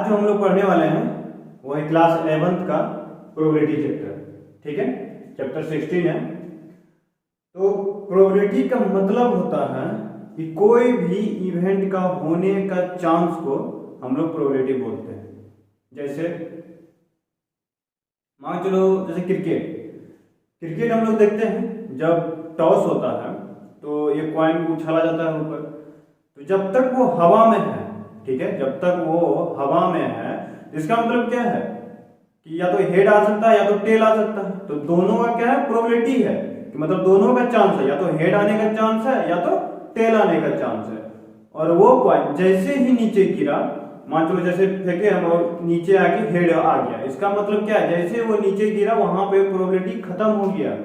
आज जो हम लोग पढ़ने वाले हैं वो है क्लास 11th का प्रोबेबिलिटी चैप्टर। ठीक है, चैप्टर 16 है। तो प्रोबेबिलिटी का मतलब होता है कि कोई भी इवेंट का होने का चांस को हम लोग प्रोबेबिलिटी बोलते हैं। जैसे मान चलो, जैसे क्रिकेट हम लोग देखते हैं, जब टॉस होता है तो ये कॉइन उछाला जाता है ऊपर, तो जब तक वो हवा में है, ठीक है, जब तक वो हवा में है, इसका मतलब क्या है कि या तो हेड आ सकता है या तो टेल आ सकता है। तो दोनों का क्या है, प्रोबेबिलिटी है कि मतलब दोनों का चांस है, या तो हेड आने का चांस है या तो टेल आने का चांस है। और वो कॉइन जैसे ही नीचे गिरा, मान चलो जैसे फेंके हम और नीचे आके हेड आ गया, इसका मतलब क्या है, जैसे वो नीचे गिरा वहां पे प्रोबेबिलिटी खत्म हो गया।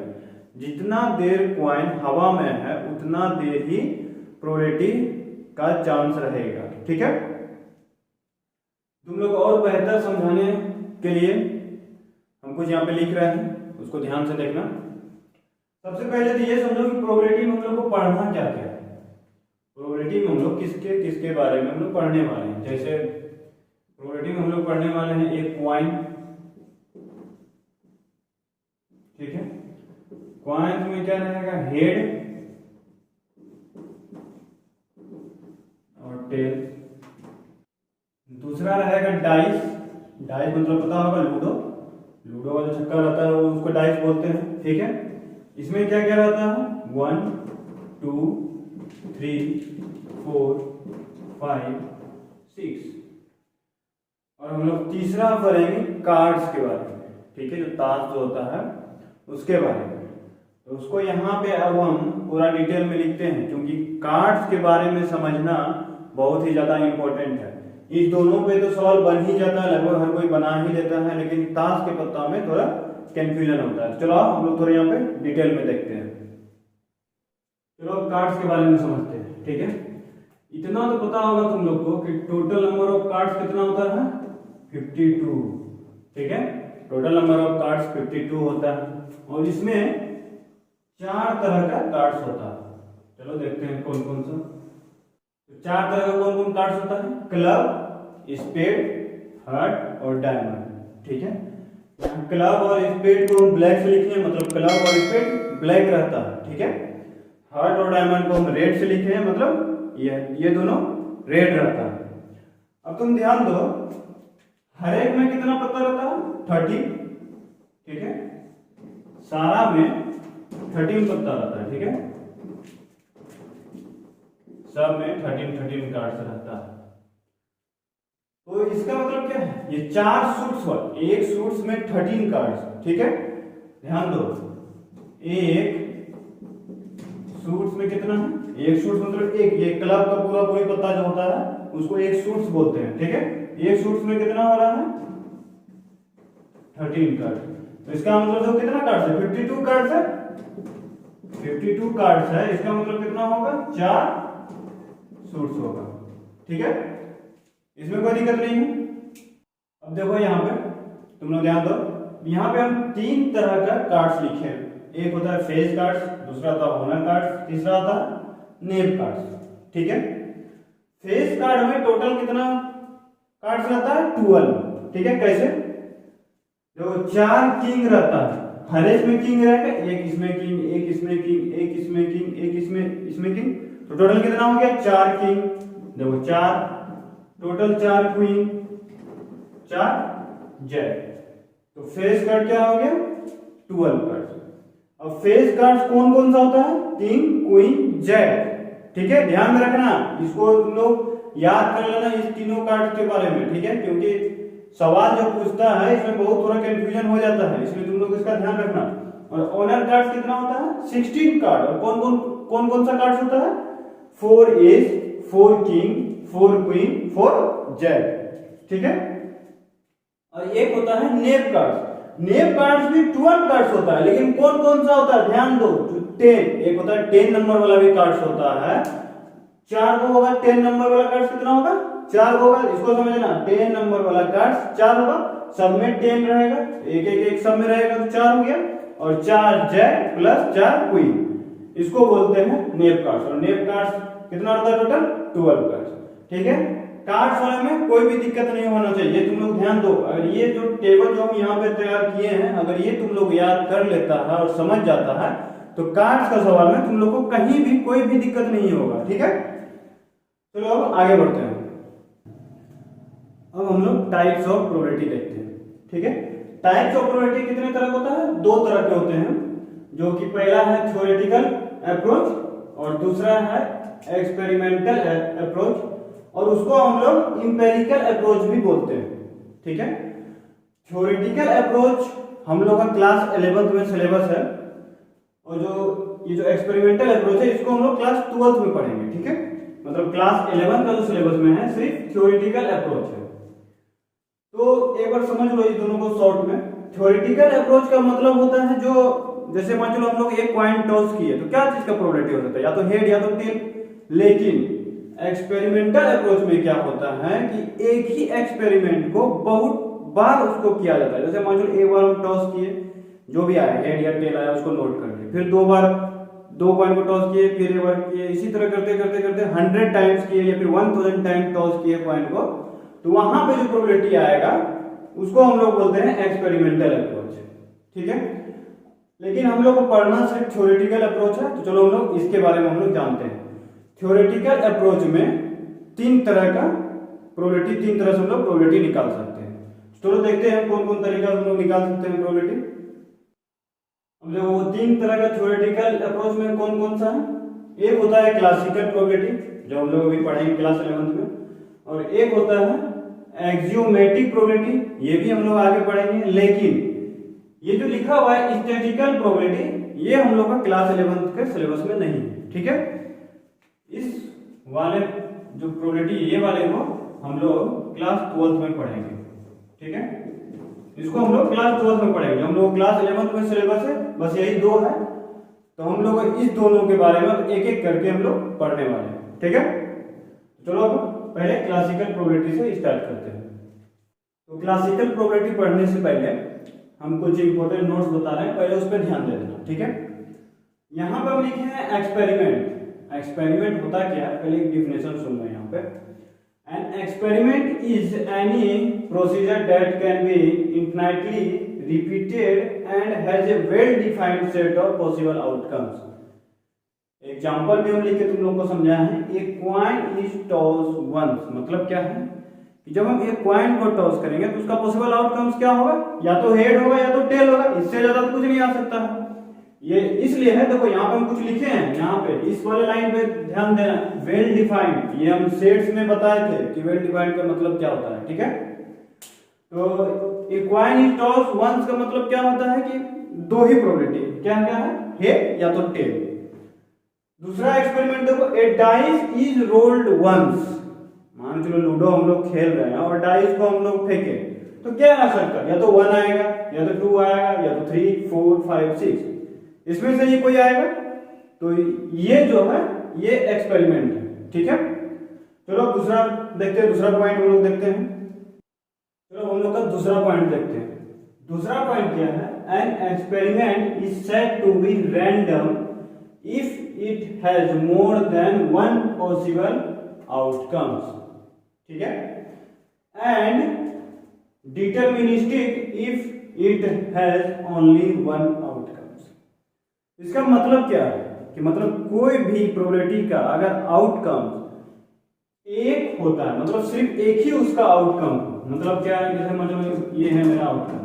जितना देर कॉइन हवा में है उतना देर ही प्रोबेबिलिटी का चांस रहेगा। ठीक है, तुम लोग और बेहतर समझाने के लिए हम कुछ यहाँ पे लिख रहे हैं, उसको ध्यान से देखना। सबसे पहले तो ये समझो कि प्रोबेबिलिटी में हम लोग को पढ़ना क्या क्या है। प्रोबेबिलिटी में हम लोग किसके किसके बारे में हम लोग पढ़ने वाले हैं। जैसे प्रोबेबिलिटी में हम लोग पढ़ने वाले हैं एक कॉइन, ठीक है, कॉइन में क्या रहेगा, हेड और टेल। दूसरा रहेगा डाइस मतलब पता होगा लूडो का जो छक्का रहता है वो उसको डाइस बोलते हैं। ठीक है, इसमें क्या क्या रहता है, 1 2 3 4 5 6। और हम लोग तीसरा पढ़ेंगे कार्ड्स के बारे में। ठीक है, जो ताश जो होता है उसके बारे में। तो उसको यहाँ पे अब हम पूरा डिटेल में लिखते हैं, क्योंकि कार्ड्स के बारे में समझना बहुत ही ज्यादा इंपॉर्टेंट है। इस दोनों पे तो सवाल बन ही जाता है, लगभग हर कोई बना ही लेता है, लेकिन ताश के पत्ता में थोड़ा कंफ्यूजन होता है। चलो हम लोग थोड़ा यहाँ पे डिटेल में देखते हैं। चलो कार्ड्स के बारे में समझते हैं। ठीक है, इतना तो पता होगा तुम लोग को कि टोटल नंबर ऑफ कार्ड्स कितना होता है, 52। ठीक है, टोटल नंबर ऑफ कार्ड्स 52 होता है, और इसमें 4 तरह का कार्ड्स होता है। चलो देखते हैं कौन कौन सा। तो 4 तरह का कौन कौन कार्ड्स होता है, क्लब, स्पेड, हार्ट और डायमंड। ठीक है, क्लब और स्पेड को हम ब्लैक से लिखे हैं, मतलब क्लब और स्पेड ब्लैक रहता है। ठीक है, हार्ट और डायमंड को हम रेड से लिखे हैं, मतलब ये दोनों रेड रहता है। अब तुम ध्यान दो, हर एक में कितना पत्ता रहता है, 30। ठीक है, सारा में 13 पत्ता रहता है। ठीक है, सब में 13 कार्ड्स रहता है। तो इसका मतलब क्या है, ये 4 सूट्स हुआ, एक सूट्स में 13 कार्ड्स। ठीक है, ध्यान दो, एक सूट्स में कितना है, एक सूट्स मतलब एक, ये क्लब का पूरा पूरी पत्ता जो होता है उसको एक सूट्स बोलते हैं। ठीक है, एक सूट्स में कितना हो रहा है, 13 कार्ड। तो इसका मतलब जो कितना कार्ड्स है, 52 कार्ड्स है, 52 कार्ड्स है। इसका मतलब कितना होगा, 4 सूट्स होगा। ठीक है, इसमें कोई दिक्कत नहीं है। अब देखो यहाँ पे तुम लोग ध्यान दो, यहाँ पे हम 3 तरह का कार्ड्स लिखे हैं। एक होता है फेस कार्ड्स, दूसरा होता है ऑनर कार्ड्स, तीसरा होता है नेम कार्ड्स। ठीक है, फेस कार्ड में टोटल कितना कार्ड्स रहता है, 12। ठीक है, कैसे, जो 4 किंग रहता है, हर एक में किंग रहेगा, एक इसमें किंग, एक इसमें किंग, एक इसमें किंग, एक इसमें किंग, तो टोटल कितना हो गया, 4 किंग। देखो 4, टोटल 4 क्वीन, 4 जैक। तो फेस कार्ड क्या हो गया, 12 कार्ड। अब फेस कार्ड कौन कौन सा होता है, किंग, क्वीन, जैक। ठीक है, ध्यान में रखना, इसको तुम लोग याद कर लेना इस तीनों कार्ड के बारे में। ठीक है, क्योंकि सवाल जो पूछता है इसमें बहुत थोड़ा कंफ्यूजन हो जाता है, इसलिए तुम लोग इसका ध्यान रखना। और ऑनर कार्ड कितना होता है, 16 कार्ड। और कौन कौन सा कार्ड होता है, 4 एस, 4 किंग, 4 क्वीन, 4 जैक। ठीक है, और एक होता है नेम कार्ड। नेम कार्ड्स भी 12 कार्ड्स होता है, लेकिन कौन कौन सा होता है, ध्यान दो, 10, एक होता है 10 नंबर वाला भी कार्ड्स होता है। 4 को होगा 10 नंबर वाला कार्ड्स कितना होगा, 4 होगा। इसको समझना, 10 नंबर वाला कार्ड्स 4 होगा, सब में 10 रहेगा, एक सब में रहेगा तो 4 हो गया। और 4 जैक प्लस 4 क्वीन, इसको बोलते हैं नेम कार्ड्स। और नेम कार्ड्स कितना होता है, टोटल 12 कार्ड्स। ठीक है, कार्ड्स वाले में कोई भी दिक्कत नहीं होना चाहिए, तुम लोग ध्यान दो। अगर ये जो टेबल जो हम यहाँ पे तैयार किए हैं, अगर ये तुम लोग याद कर लेता है और समझ जाता है तो कार्ड्स का सवाल में तुम लोग को कहीं भी कोई भी दिक्कत नहीं होगा। ठीक है, चलो अब आगे बढ़ते हैं। अब हम लोग टाइप्स ऑफ प्रोबेबिलिटी देखते हैं। ठीक है, टाइप्स ऑफ प्रोबेबिलिटी कितने तरह का होता है? दो तरह के होते हैं, जो कि पहला है थ्योरेटिकल अप्रोच और दूसरा है एक्सपेरिमेंटल अप्रोच, और उसको हम लोग इंपेरिकल अप्रोच भी बोलते हैं। ठीक है, थ्योरेटिकल अप्रोच हम लोग का क्लास 11th में सिलेबस है, और ये जो एक्सपेरिमेंटल अप्रोच है इसको हम लोग क्लास 12th में पढ़ेंगे। ठीक है, मतलब क्लास 11 का जो सिलेबस में है सिर्फ थ्योरेटिकल अप्रोच है। तो एक बार समझ लो इस दोनों को शॉर्ट में। थ्योरेटिकल अप्रोच का मतलब होता है जो, जैसे मान लो हम लोग एक कॉइन टॉस किए तो क्या चीज का प्रोबेबिलिटी हो सकता है, या तो हेड या तो टेल। लेकिन एक्सपेरिमेंटल अप्रोच में क्या होता है कि एक ही एक्सपेरिमेंट को बहुत बार उसको किया जाता है। जैसे मान लो एक बार हम टॉस किए, जो भी आया हेड या टेल आया उसको नोट कर लिए, फिर 2 बार 2 कॉइन को टॉस किए, फिर एक बार किए, इसी तरह करते करते करते 100 टाइम्स किए या फिर 1000 टाइम टॉस किए कॉइन को, तो वहां पे जो प्रोबेबिलिटी आएगा उसको हम लोग बोलते हैं एक्सपेरिमेंटल अप्रोच। ठीक है, लेकिन हम लोग को पढ़ना सिर्फ थ्योरेटिकल अप्रोच है, तो चलो हम लोग इसके बारे में हम लोग जानते हैं। थ्योरेटिकल अप्रोच में 3 तरह का प्रोबेबिलिटी, 3 तरह से हम लोग प्रोबेबिलिटी निकाल सकते हैं। चलो देखते हैं कौन कौन तरीका हम लोग निकाल सकते हैं प्रोबेबिलिटी। अब जो वो 3 तरह का थ्योरेटिकल अप्रोच में कौन कौन सा है? एक होता है क्लासिकल प्रोबेबिलिटी, जो हम लोग अभी पढ़ेंगे क्लास 11th में, और एक होता है एक्सियोमेटिक प्रोबेबिलिटी, ये भी हम लोग आगे पढ़ेंगे। लेकिन ये जो लिखा हुआ है स्टैटिस्टिकल प्रोबेबिलिटी, ये हम लोग का क्लास 11th के सिलेबस में नहीं है। ठीक है, इस वाले जो प्रोबेबिलिटी ये वाले को हम लोग क्लास 12th में पढ़ेंगे। ठीक है, इसको हम लोग क्लास 12th में पढ़ेंगे। हम लोग क्लास 11th में सिलेबस है, बस यही 2 है, तो हम लोग इस दोनों के बारे में एक एक करके हम लोग पढ़ने वाले हैं। ठीक है, चलो अब पहले क्लासिकल प्रोबेबिलिटी से स्टार्ट करते हैं। तो क्लासिकल प्रोबेबिलिटी पढ़ने से पहले हम कुछ इंपॉर्टेंट नोट्स बता रहे हैं, पहले उस पर ध्यान दे देना। ठीक है, यहाँ पर हम लिखे हैं एक्सपेरिमेंट। एक्सपेरिमेंट होता क्या है, पहले एक डिफिनेशन सुन लो यहाँ पे। N experiment is any procedure that can be infinitely repeated and has a well defined set of possible outcomes. Example भी हम लिख के तुम लोग को समझाया है। ए कॉइन इज टॉस वंस, मतलब क्या है कि जब हम एक कॉइन को टॉस करेंगे तो उसका पॉसिबल आउटकम्स क्या होगा, या तो हेड होगा या तो टेल होगा, इससे ज्यादा तो कुछ नहीं आ सकता है। ये इसलिए है, देखो यहाँ पे हम कुछ लिखे हैं, यहाँ पे इस वाले लाइन पे ध्यान देना, वेल डिफाइंड। ये हम सेट्स में बताए थे कि वेल डिफाइंड का मतलब क्या होता है। ठीक है, तो ए कॉइन इज टॉस वंस का मतलब क्या होता है कि 2 ही प्रोबेबिलिटी, क्या क्या है, हेड या तो टेल। दूसरा एक्सपेरिमेंट देखो, ए डाइस इज रोल्ड वंस। मान चलो लूडो हम लोग खेल रहे हैं और डाइस को हम लोग फेंके, तो क्या आ सकता है, या तो 1 आएगा या तो 2 आएगा या तो 3 4 5 6, इसमें से ये कोई आएगा। तो ये जो है ये एक्सपेरिमेंट है। ठीक है, चलो दूसरा देखते हैं, दूसरा पॉइंट हम लोग देखते हैं। चलो हम लोग का दूसरा पॉइंट देखते हैं। दूसरा पॉइंट क्या है, an experiment is said to be random if it has more than 1 possible outcomes. ठीक है, and deterministic if it has only 1 outcomes. इसका मतलब क्या है कि मतलब कोई भी प्रोबेबिलिटी का अगर आउटकम एक होता है, मतलब सिर्फ एक ही उसका आउटकम, मतलब क्या है, जैसे मतलब ये है मेरा आउटकम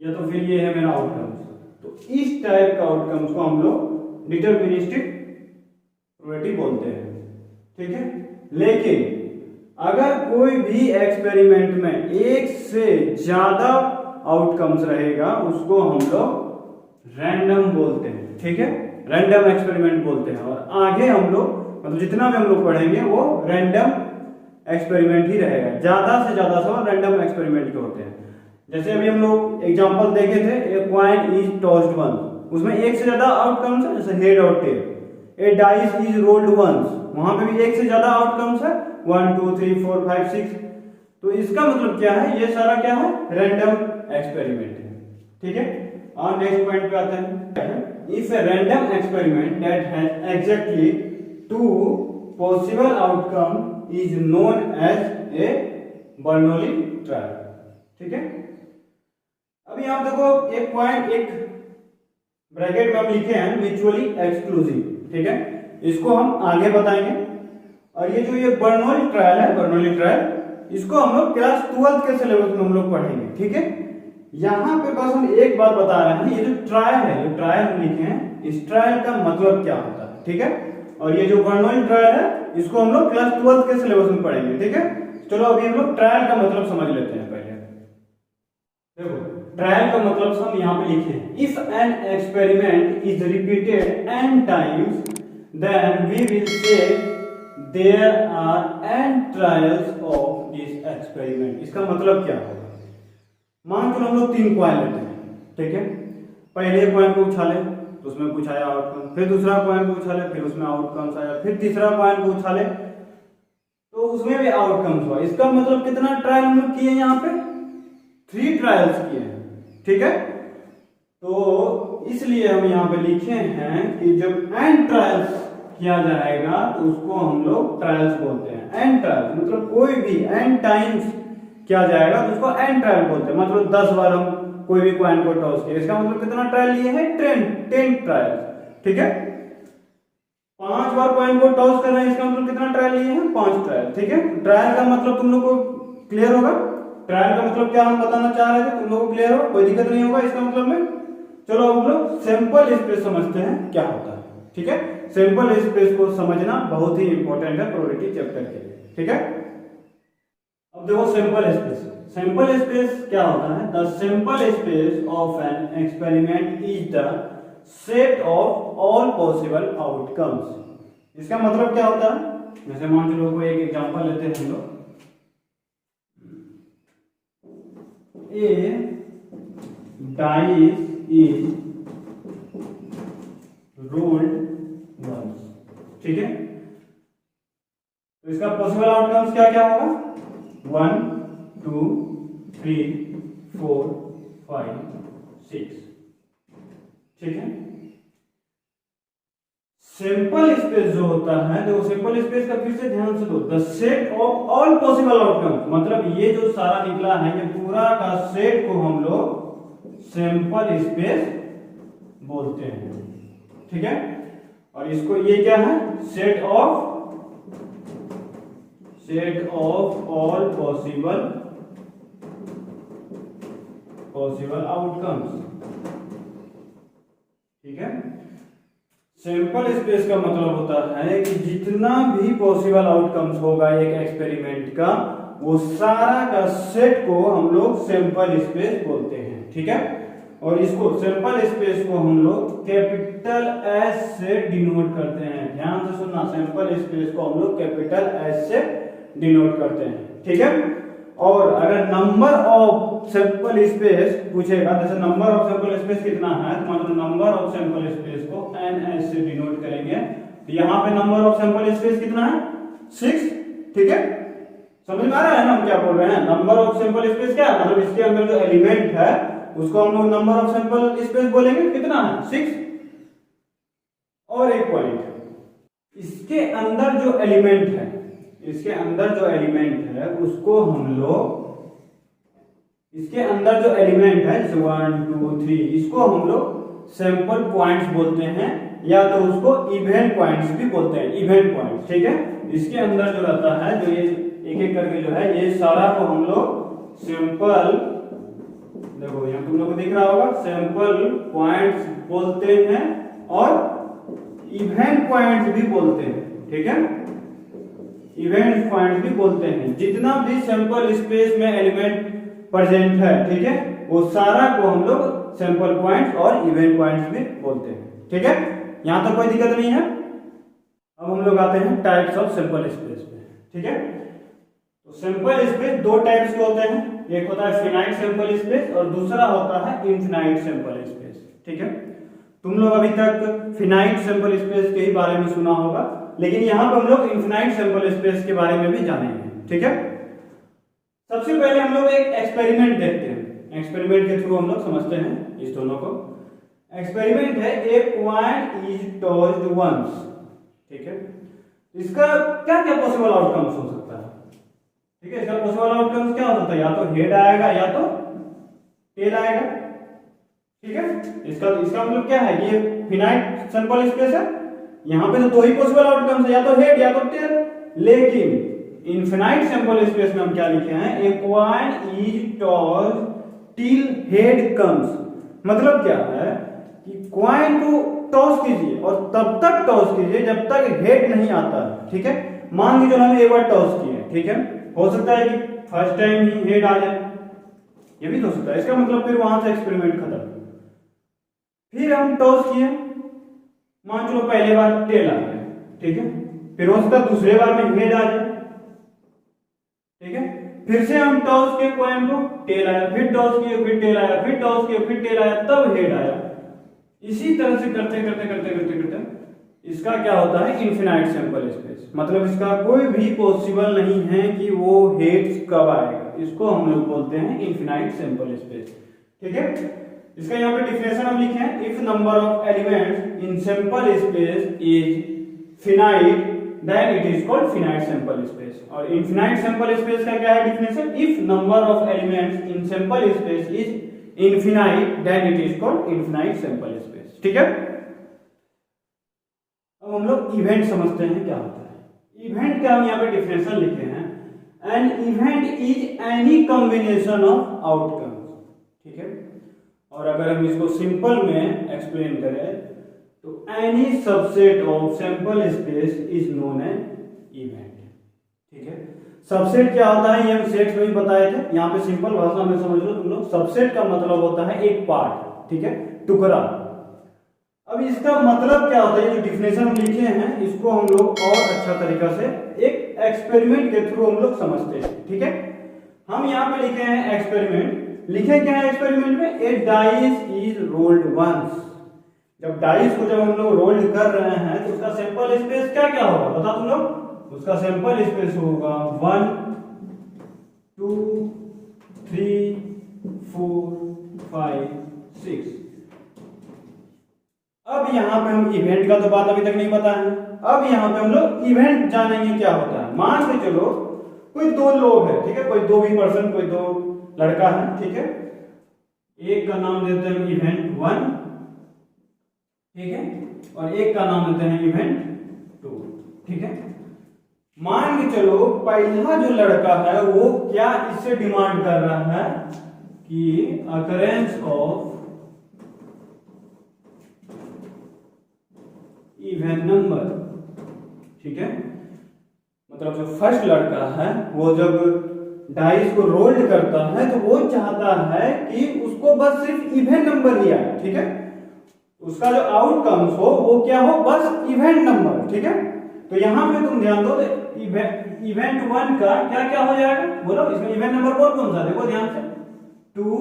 या तो फिर ये है मेरा आउटकम, तो इस टाइप का आउटकम्स को हम लोग डिटरमिनिस्टिक प्रोबेबिलिटी बोलते हैं। ठीक है, लेकिन अगर कोई भी एक्सपेरिमेंट में एक से ज्यादा आउटकम्स रहेगा उसको हम लोग रैंडम बोलते हैं। ठीक है, रैंडम एक्सपेरिमेंट बोलते हैं। और आगे हम लोग मतलब जितना भी हम लोग पढ़ेंगे वो रैंडम एक्सपेरिमेंट ही रहेगा, ज्यादा से ज्यादा सवाल रैंडम एक्सपेरिमेंट के होते हैं। जैसे अभी हम लोग एग्जांपल देखे थे, a coin is tossed once, उसमें एक से ज्यादा आउटकम्स है, जैसे हेड और tail. A dice is rolled once, वहां पे भी एक से ज्यादा आउटकम्स है, 1 2 3 4 5 6। तो इसका मतलब क्या है, ये सारा क्या है, रैंडम एक्सपेरिमेंट है। ठीक है, और नेक्स्ट पॉइंट पे आते हैं। If a random experiment that has exactly 2 possible outcome is known as a Bernoulli trial। ठीक है, अभी आप देखो एक पॉइंट एक ब्रैकेट में हम लिखे हैं म्यूचुअली एक्सक्लूसिव। ठीक है, इसको हम आगे बताएंगे। और ये जो ये बर्नौली ट्रायल है, बर्नौली ट्रायल, इसको हम लोग क्लास 12 के सिलेबस में हम लोग पढ़ेंगे। ठीक है, यहाँ पे बस हम एक बात बता रहे हैं, ये जो ट्रायल है, जो ट्रायल हम लिखे हैं, इस ट्रायल का मतलब क्या होता है। ठीक है, और ये जो बर्नौली ट्रायल है, इसको हम लोग क्लास 12 के सिलेबस में पढ़ेंगे। ठीक है, चलो अभी हम लोग ट्रायल का मतलब समझ लेते हैं। पहले देखो ट्रायल का मतलब हम यहाँ पे लिखे हैं, if an experiment is repeated n times then we will say there are n trials of this experiment. इसका मतलब क्या होगा, मान चलो हम लोग 3 कॉइन लेते हैं। ठीक है, पहले एक कॉइन को उछाले तो उसमें कुछ आया आउटकम, फिर दूसरा कॉइन को उछाले फिर उसमें आउटकम्स आया, फिर तीसरा कॉइन को उछाले तो उसमें भी आउटकम्स हुआ। इसका मतलब कितना ट्रायल हम लोग किए यहाँ पे, 3 ट्रायल्स किए हैं। ठीक है, तो इसलिए हम यहाँ पे लिखे हैं कि जब n ट्रायल्स किया जाएगा तो उसको हम लोग ट्रायल्स बोलते हैं। n ट्रायल्स मतलब कोई भी n टाइम्स किया जाएगा तो उसको n ट्रायल बोलते हैं। मतलब 10 बार हम कोई भी कॉइन को टॉस किया, इसका मतलब कितना ट्रायल लिए हैं, 10 ट्रायल्स। ठीक है, 5 बार कॉइन को टॉस कर रहे हैं, इसका मतलब कितना ट्रायल लिए हैं, 5 ट्रायल। ठीक है, ट्रायल का मतलब तुम लोग को क्लियर होगा, ट्रायल का मतलब क्या हम बताना चाह रहे थे, तुम लोग को क्लियर हो, कोई दिक्कत नहीं होगा इसका मतलब में। चलो हम लोग सैंपल स्पेस समझते हैं क्या होता है। ठीक है, सैंपल स्पेस को समझना बहुत ही इंपॉर्टेंट है प्रोबेबिलिटी चैप्टर के लिए। ठीक है, अब देखो सैंपल स्पेस, सैंपल स्पेस क्या होता है, the sample space of N experiment is the set of all possible outcomes. इसका मतलब क्या होता है, जैसे मान चलो कोई एक एग्जांपल लेते हैं हम लोग, A dice is rolled once। ठीक है, तो इसका पॉसिबल आउटकम्स क्या क्या होगा, 1 2 3 4 5 6। ठीक है, सैंपल स्पेस जो होता है, देखो सैंपल स्पेस का फिर से ध्यान से दो, the set of all possible outcomes, मतलब ये जो सारा निकला है ये पूरा का सेट को हम लोग सैंपल स्पेस बोलते हैं। ठीक है, और इसको ये क्या है, set of all possible outcomes. ठीक है, सैंपल स्पेस का मतलब होता है कि जितना भी पॉसिबल आउटकम्स होगा एक एक्सपेरिमेंट का, वो सारा का सेट को हम लोग सैंपल स्पेस बोलते हैं। ठीक है, और इसको सैंपल स्पेस को हम लोग कैपिटल एस से डिनोट करते हैं। ध्यान से सुनना, सैंपल स्पेस को हम लोग कैपिटल एस से डिनोट करते हैं। ठीक है, और अगर नंबर ऑफ सैंपल स्पेस पूछेगा, जैसे नंबर ऑफ सैंपल स्पेस कितना है, तो मतलब नंबर ऑफ सैंपल स्पेस को NS से डिनोट करेंगे। तो यहाँ पे नंबर ऑफ सैंपल स्पेस कितना है, 6। ठीक है, समझ में आ रहा है ना हम क्या बोल रहे हैं, नंबर ऑफ सैंपल स्पेस क्या है, मतलब इसके अंदर जो एलिमेंट है उसको हम लोग नंबर ऑफ सैंपल स्पेस बोलेंगे, कितना है, 6। और एक पॉइंट, इसके अंदर जो एलिमेंट है, इसके अंदर जो एलिमेंट है उसको हम लोग, इसके अंदर जो एलिमेंट है जैसे 1 2 3, इसको हम लोग सैंपल पॉइंट्स बोलते हैं, या तो उसको इवेंट पॉइंट्स भी बोलते हैं, इवेंट पॉइंट्स। ठीक है, इसके अंदर जो रहता है, जो ये एक एक करके जो है, ये सारा को हम लोग सैंपल, देखो यहाँ तुम लोग को दिख रहा होगा, सैंपल पॉइंट्स बोलते हैं और इवेंट पॉइंट्स भी बोलते हैं। ठीक है, इवेंट पॉइंट भी बोलते हैं। जितना भी सैंपल स्पेस में एलिमेंट प्रेजेंट है, ठीक है, वो सारा को हम लोग सैंपल पॉइंट्स और इवेंट पॉइंट्स भी बोलते हैं। ठीक है, यहां तक कोई दिक्कत नहीं है। अब हम लोग आते हैं टाइप्स ऑफ सैंपल स्पेस पे। ठीक है, तो सैंपल स्पेस 2 टाइप्स के होते हैं, एक होता है फिनाइट सैंपल स्पेस और दूसरा होता है इनफिनाइट सैंपल स्पेस। ठीक है, तुम लोग अभी तक फिनाइट सैंपल स्पेस के ही बारे में सुना होगा, लेकिन यहाँ पर हम लोग इनफिनाइट सैंपल स्पेस के बारे में भी जानेंगे। ठीक है, सबसे पहले हम लोग एक एक्सपेरिमेंट देखते हैं, एक्सपेरिमेंट के थ्रू हम लोग समझते हैं इस दोनों को। एक्सपेरिमेंट है ए कॉइन इज टॉस्ड वंस। ठीक है, इसका क्या क्या पॉसिबल आउटकम्स हो सकता है? ठीक है, इसका पॉसिबल आउटकम्स क्या हो सकता है? या तो हेड आएगा या तो टेल आएगा। ठीक है, इसका मतलब क्या है कि ये फिनाइट सैंपल स्पेस है, यहां पे तो दो ही पॉसिबल आउटकम्स है, या तो हेड या तो टेल। लेकिन इनफिनाइट सैंपल स्पेस में हम क्या लिखे हैं? A coin is tossed till head comes. मतलब क्या है कि कॉइन को टॉस कीजिए और तब तक टॉस कीजिए जब तक हेड नहीं आता है। ठीक है, मान लीजिए हमने एक बार टॉस किए, ठीक है, हो सकता है कि फर्स्ट टाइम ही हेड आ जाए, ये भी हो सकता है। इसका मतलब फिर वहां से एक्सपेरिमेंट खत्म। फिर हम टॉस किए, मान चलो पहले बार टेल आ गया, ठीक है, फिर हो सकता है दूसरे बार में हेड आ जाए। ठीक है, फिर से हम टॉस किए कॉइन को, टेल आया, फिर टॉस किए, फिर टेल आया, फिर टॉस किए, फिर टेल आया, तब हेड आया। इसी तरह से करते करते करते करते करते इसका क्या होता है? Infinite sample space. मतलब इसका कोई भी पॉसिबल नहीं है कि वो हेड्स कब आएगा। इसको हम लोग बोलते हैं इनफिनाइट सैंपल स्पेस। ठीक है, इसका यहाँ पे डिफिनेशन हम लिखे हैं, if number of elements in sample space is finite then it is called finite sample space. और इनफिनाइट सैंपल स्पेस का क्या है definition? If number of elements in sample space is infinite then it is called infinite sample space. ठीक है, अब हम लोग event समझते हैं क्या होता है। इवेंट का हम यहाँ पे डिफिनेशन लिखे हैं, an event is any combination of outcomes. ठीक है, और अगर हम इसको सिंपल में एक्सप्लेन करें तो any subset of sample space is known as event. ठीक है, सबसेट क्या होता है ये हम सेट्स में ही बताए थे, यहाँ पे सिंपल भाषा में समझ लो तुम लोग। सबसेट का मतलब होता है एक पार्ट, ठीक है, टुकड़ा। अब इसका मतलब क्या होता है? जो डिफिनेशन हम लिखे हैं इसको हम लोग और अच्छा तरीका से एक एक्सपेरिमेंट के थ्रू हम लोग समझते हैं। ठीक है, हम यहाँ पे लिखे हैं एक्सपेरिमेंट। लिखे क्या है एक्सपेरिमेंट में? ए डाइस इज रोल्ड वंस। जब डाइस को जब हम लोग रोल्ड कर रहे हैं तो उसका सैंपल स्पेस क्या क्या होगा बता तुम लोग? उसका सैंपल स्पेस होगा 1 2 3 4 5 6। अब यहाँ पे हम इवेंट का तो बात अभी तक नहीं पता है। अब यहाँ पे हम लोग इवेंट जानेंगे क्या होता है। मान के चलो कोई दो लोग हैं, ठीक है, कोई दो भी पर्सन, कोई दो लड़का है, ठीक है, एक का नाम देते हैं इवेंट 1, ठीक है, और एक का नाम देते हैं इवेंट 2। ठीक है, मान के चलो पहला जो लड़का है वो क्या इससे डिमांड कर रहा है कि अकरेंस ऑफ इवन नंबर। ठीक है, मतलब जो फर्स्ट लड़का है वो जब डाइस को रोल्ड करता है तो वो चाहता है कि उसको बस सिर्फ इवन नंबर ही आए। ठीक है, उसका जो आउटकम्स हो वो क्या हो? बस इवेंट नंबर। ठीक है, तो यहां पे तुम ध्यान दो, इवेंट 1 का क्या क्या हो जाएगा बोलो? इसमें इवेंट नंबर कौन कौन सा? देखो ध्यान से, 2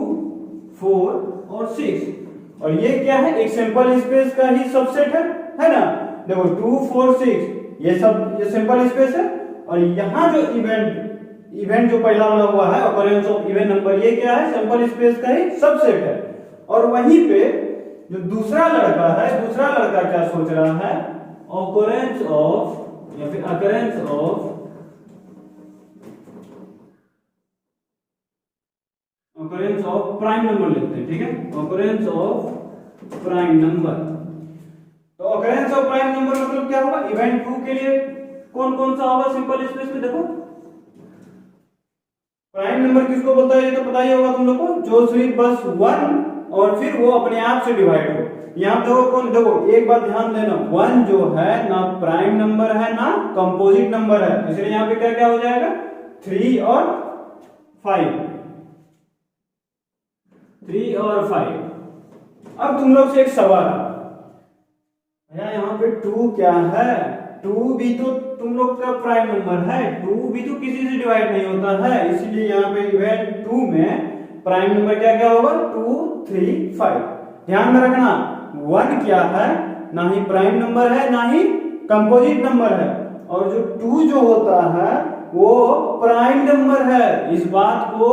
4 और 6। और ये क्या है? एक सैंपल स्पेस का ही सबसेट है ना? देखो 2 4 6 ये सब ये सैंपल स्पेस है। और यहाँ जो इवेंट जो पहला वाला हुआ है ऑकरेंस ऑफ इवेंट नंबर, ये क्या है? सैंपल स्पेस का ही सबसेट है। और वहीं पे जो दूसरा लड़का है, दूसरा लड़का क्या सोच रहा है? ऑकरेंस ऑफ या फिर अकरेंस ऑफ प्राइम नंबर लिखते हैं। ठीक है, ऑकरेंस ऑफ प्राइम नंबर। तो ऑकरेंस ऑफ प्राइम नंबर मतलब क्या होगा? इवेंट 2 के लिए कौन कौन सा होगा सिंपल स्पेस में? देखो प्राइम नंबर किसको बोलता है ये तो पता ही होगा तुम लोग को, जो सिर्फ बस 1 और फिर वो अपने आप से डिवाइड हो। यहां देखो कौन, देखो एक बात ध्यान देना, 1 जो है ना प्राइम नंबर है ना कंपोजिट नंबर है, इसलिए यहां पे क्या क्या हो जाएगा? 3 और 5, 3 और 5। अब तुम लोग से एक सवाल है भैया, यहाँ पे 2 क्या है? 2 भी तो तुम लोग का प्राइम नंबर है, 2 भी तो किसी से डिवाइड नहीं होता है, इसलिए यहाँ पे इवेंट 2 में प्राइम नंबर क्या क्या होगा? 2 3 5। ध्यान में रखना 1 क्या है? ना ही प्राइम नंबर है ना ही कंपोजिट नंबर है, और जो 2 जो होता है वो प्राइम नंबर है। इस बात को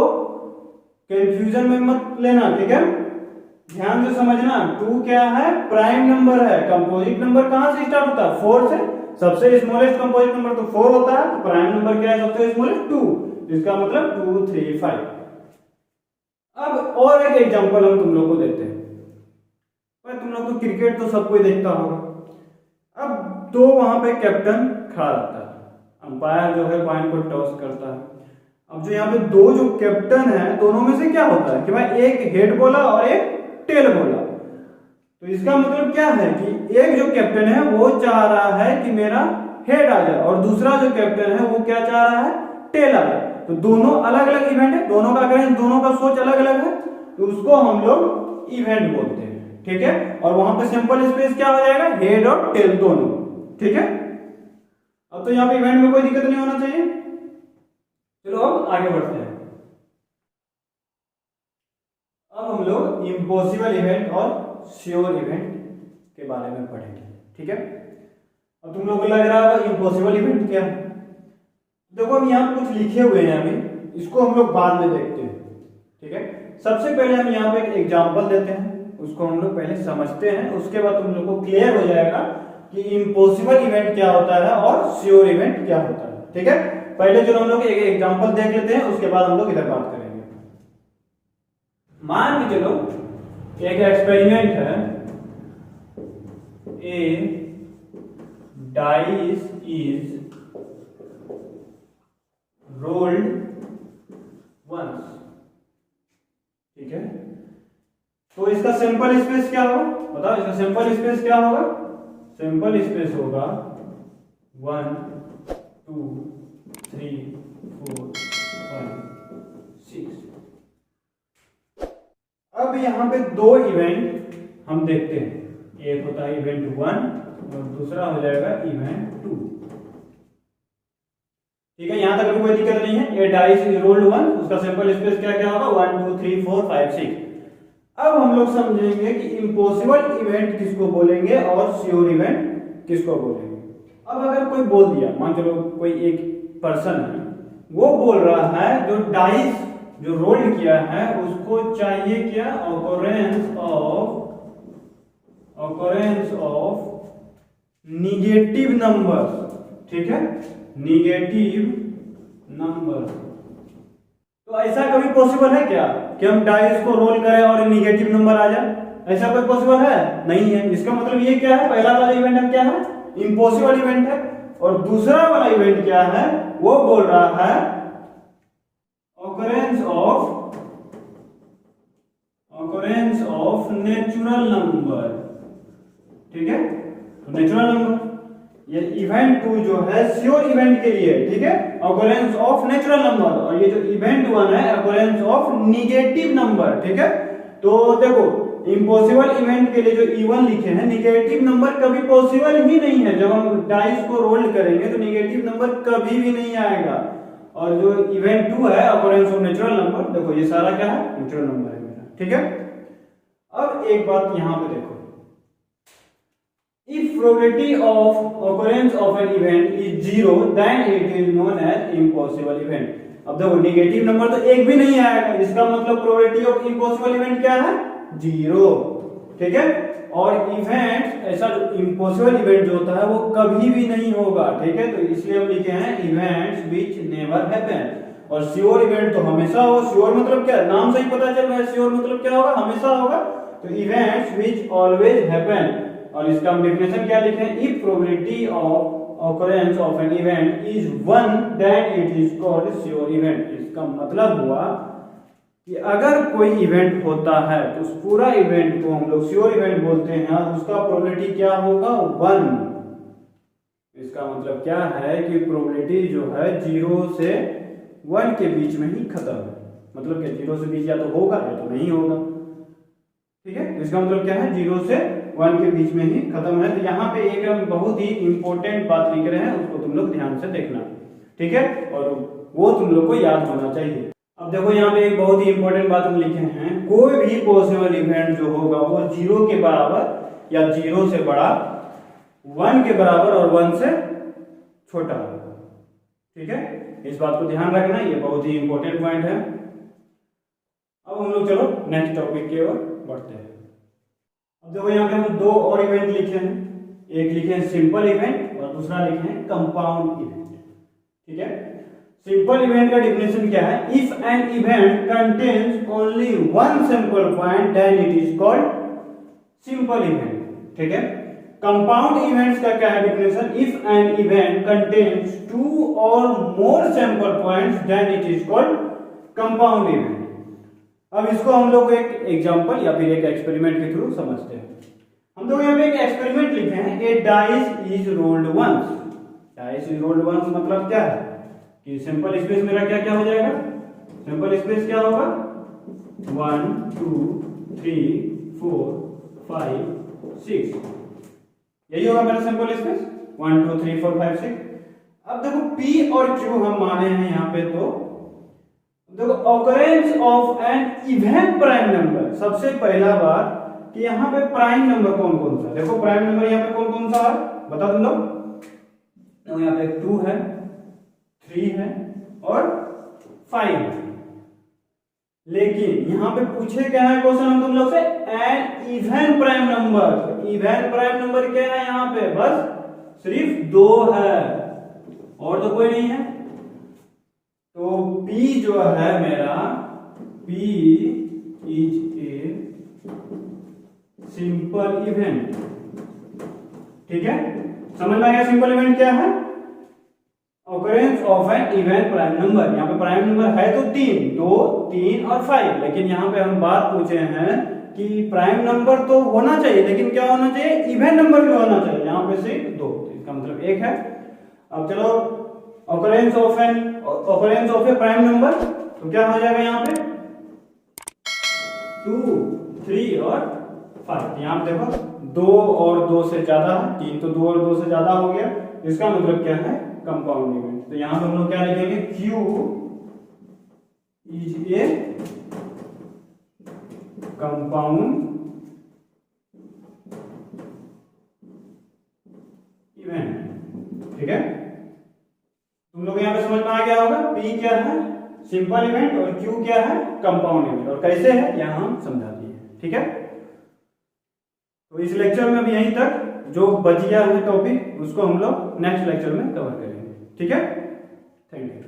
कंफ्यूजन में मत लेना, ठीक है, ध्यान से समझना। 2 क्या है? प्राइम नंबर है। कंपोजिट नंबर कहां से स्टार्ट होता है? 4 से, सबसे स्मॉलेस्ट कंपोजिट नंबर तो 4 होता है, तो प्राइम नंबर क्या है सबसे स्मॉलेस्ट 2, इसका मतलब 2 3 5। अब और एक एग्जांपल हम तुम लोग को देते हैं। भाई तुम लोग को क्रिकेट तो सब कोई देखता होगा। अब तो वहां पे कैप्टन खड़ा रहता है, अंपायर जो है पॉइंट को टॉस करता है। अब जो यहाँ पे दो जो कैप्टन है, दोनों में से क्या होता है कि भाई एक हेड बोला और एक टेल बोला। तो इसका मतलब क्या है कि एक जो कैप्टन है वो चाह रहा है कि मेरा हेड आ जाए, और दूसरा जो कैप्टन है वो क्या चाह रहा है, टेल आ जाए। तो दोनों अलग अलग इवेंट है, दोनों का अगर दोनों का सोच अलग अलग है, तो उसको हम लोग इवेंट बोलते हैं, ठीक है। और वहां पे सिंपल स्पेस क्या हो जाएगा, हेड और टेल दोनों, ठीक है। अब तो यहाँ पे इवेंट में कोई दिक्कत नहीं होना चाहिए। चलो अब आगे बढ़ते हैं। अब हम लोग इम्पॉसिबल इवेंट और श्योर इवेंट के बारे में पढ़ेंगे, ठीक है। अब तुम लोग को लग रहा होगा इम्पॉसिबल इवेंट क्या है। देखो हम यहाँ कुछ लिखे हुए हैं, अभी इसको हम लोग बाद में देखते हैं, ठीक है। सबसे पहले हम यहाँ पे एक एग्जांपल देते हैं, उसको हम लोग पहले समझते हैं, उसके बाद तुम लोग को क्लियर हो जाएगा कि इम्पॉसिबल इवेंट क्या होता है और श्योर इवेंट क्या होता है, ठीक है। पहले जो हम लोग एक एग्जांपल देख लेते हैं, उसके बाद हम लोग इधर बात करेंगे। मान के चलो एक एक्सपेरिमेंट है, ए डाइस इज रोल्ड वंस, ठीक है। तो इसका सिंपल स्पेस क्या होगा, बताओ इसका सिंपल स्पेस क्या होगा। सिंपल स्पेस होगा 1 2 3 4 5 6। अब यहाँ पे दो इवेंट हम देखते हैं, एक होता है इवेंट 1 और दूसरा हो जाएगा इवेंट 2, ठीक है। यहां तक अभी कोई दिक्कत नहीं है। ए डाइस इज रोल्ड 1, उसका सिंपल स्पेस क्या क्या होगा 1 2 3 4 5 6। अब हम लोग समझेंगे कि इम्पॉसिबल इवेंट किसको बोलेंगे और श्योर इवेंट किसको बोलेंगे। अब अगर कोई बोल दिया, मान चलो कोई एक पर्सन है, वो बोल रहा है जो डाइस जो रोल्ड किया है उसको चाहिए क्या, ऑकरेंस ऑफ निगेटिव नंबर, ठीक है, निगेटिव नंबर। तो ऐसा कभी पॉसिबल है क्या कि हम डाइस को रोल करें और निगेटिव नंबर आ जाए, ऐसा कोई पॉसिबल है, नहीं है। इसका मतलब ये क्या है, पहला वाला इवेंट है क्या है, इम्पॉसिबल इवेंट है, और दूसरा वाला इवेंट क्या है, वो बोल रहा है occurrence of नेचुरल नंबर, ठीक है। तो नेचुरल नंबर ये इवेंट 2 जो है श्योर इवेंट के लिए, ठीक है, occurrence of नेचुरल नंबर, और ये जो इवेंट 1 है occurrence of निगेटिव नंबर, ठीक है। तो देखो इम्पॉसिबल इवेंट के लिए जो E1 लिखे हैं, निगेटिव नंबर कभी पॉसिबल ही नहीं है। जब हम डाइस को रोल करेंगे तो निगेटिव नंबर कभी भी नहीं आएगा। और जो इवेंट 2 है occurrence of नेचुरल नंबर, देखो ये सारा क्या है, नेचुरल नंबर है मेरा, ठीक है। अब एक बात यहां पे देखो, if probability of occurrence of an event is 0 then it is known as impossible event। अब देखो निगेटिव नंबर तो एक भी नहीं आएगा, इसका मतलब प्रोबेबिलिटी ऑफ इम्पॉसिबल इवेंट क्या है, 0, ठीक है। और इवेंट ऐसा जो इम्पॉसिबल इवेंट जो होता है वो कभी भी नहीं होगा, ठीक है। तो इसलिए हम लिखे हैं इवेंट्स व्हिच नेवर हैपन। और श्योर इवेंट तो हमेशा हो, श्योर मतलब क्या, नाम से ही पता चल रहा है श्योर मतलब क्या होगा, हमेशा होगा। तो इवेंट्स व्हिच ऑलवेज हैपन, और इसका हम डेफिनेशन क्या लिखे हैं, if probability of occurrence of an event is 1 then it is called sure event। इसका मतलब हुआ कि अगर कोई इवेंट होता है तो उस पूरा इवेंट को हम लोग श्योर इवेंट बोलते हैं, और उसका प्रोबेबिलिटी क्या होगा 1। इसका मतलब क्या है कि प्रोबेबिलिटी जो है 0 से 1 के बीच में ही खत्म है, मतलब कि 0 से 20 या तो होगा या तो नहीं होगा, ठीक है। इसका मतलब क्या है 0 से 1 के बीच में ही खत्म है। तो यहाँ पे एक हम बहुत ही इंपॉर्टेंट बात लिख रहे हैं, उसको तुम लोग ध्यान से देखना, ठीक है, और वो तुम लोग को याद होना चाहिए। अब देखो यहाँ पे एक बहुत ही इंपॉर्टेंट बात हम लिखे हैं, कोई भी पॉसिबल इवेंट जो होगा वो 0 के बराबर या 0 से बड़ा, 1 के बराबर और 1 से छोटा होगा, ठीक है। इस बात को ध्यान रखना, ये बहुत ही इंपॉर्टेंट पॉइंट है। अब हम लोग चलो नेक्स्ट टॉपिक की ओर बढ़ते हैं। अब देखो यहाँ पे हम दो और इवेंट लिखे हैं, एक लिखे हैं सिंपल इवेंट और दूसरा लिखे हैं कंपाउंड इवेंट। ठीक है, सिंपल इवेंट का डेफिनेशन क्या है? If an event contains only one sample point then it is called simple event. ठीक है, कंपाउंड इवेंट्स का क्या है definition? If an event contains two और more sample points then it is called compound event. अब इसको हम लोग एक एग्जांपल या फिर एक एक्सपेरिमेंट के थ्रू समझते हैं। हम लोग यहाँ पे एक एक्सपेरिमेंट लिखे हैं, a dice is rolled once. Dice is rolled once मतलब क्या है कि सिंपल स्पेस मेरा क्या क्या हो जाएगा? सिंपल स्पेस क्या होगा? 1 2 3 4 5 6, यही होगा मेरा सिंपल स्पेस 1 2 3 4 5 6। अब देखो P और Q हम माने हैं यहाँ पे, तो देखो occurrence of an even prime number. सबसे पहला बात कि यहाँ पे प्राइम नंबर कौन कौन सा? देखो प्राइम नंबर यहाँ पे कौन कौन सा है बता तुम लोग। तो यहाँ पे 2 है, 3 है और 5 है। लेकिन यहाँ पे पूछे क्या है क्वेश्चन हम तुम लोग से? An even prime number. Even prime number क्या है यहाँ पे? बस सिर्फ 2 है और तो कोई नहीं है। तो P जो है मेरा, P is a simple event. ठीक है, समझ में आ गया सिंपल इवेंट क्या है? Occurrence of an even prime number. यहाँ पे प्राइम नंबर है तो 3, 2 3 और 5, लेकिन यहाँ पे हम बात पूछे हैं कि प्राइम नंबर तो होना चाहिए, लेकिन क्या होना चाहिए? इवन नंबर भी होना चाहिए। यहाँ पे सिर्फ 2, इसका मतलब 1 है। अब चलो occurrence of A prime number, तो क्या हो जाएगा यहाँ पे? 2 3 और 5। यहाँ पे देखो 2 और 2 से ज्यादा है, 3 तो 2 और 2 से ज्यादा हो गया। इसका मतलब क्या है? Compound event. तो यहाँ पे हम लोग क्या लिखेंगे? Q is a compound event. ठीक है, तुम लोग यहाँ पे समझ में आ गया होगा P क्या है? सिंपल इवेंट और Q क्या है? Compound event. और कैसे है यहाँ हम समझा दिए। ठीक है, तो इस लेक्चर में भी यहीं तक। जो बच गया है टॉपिक उसको हम लोग नेक्स्ट लेक्चर में कवर करेंगे। ठीक है, थैंक यू।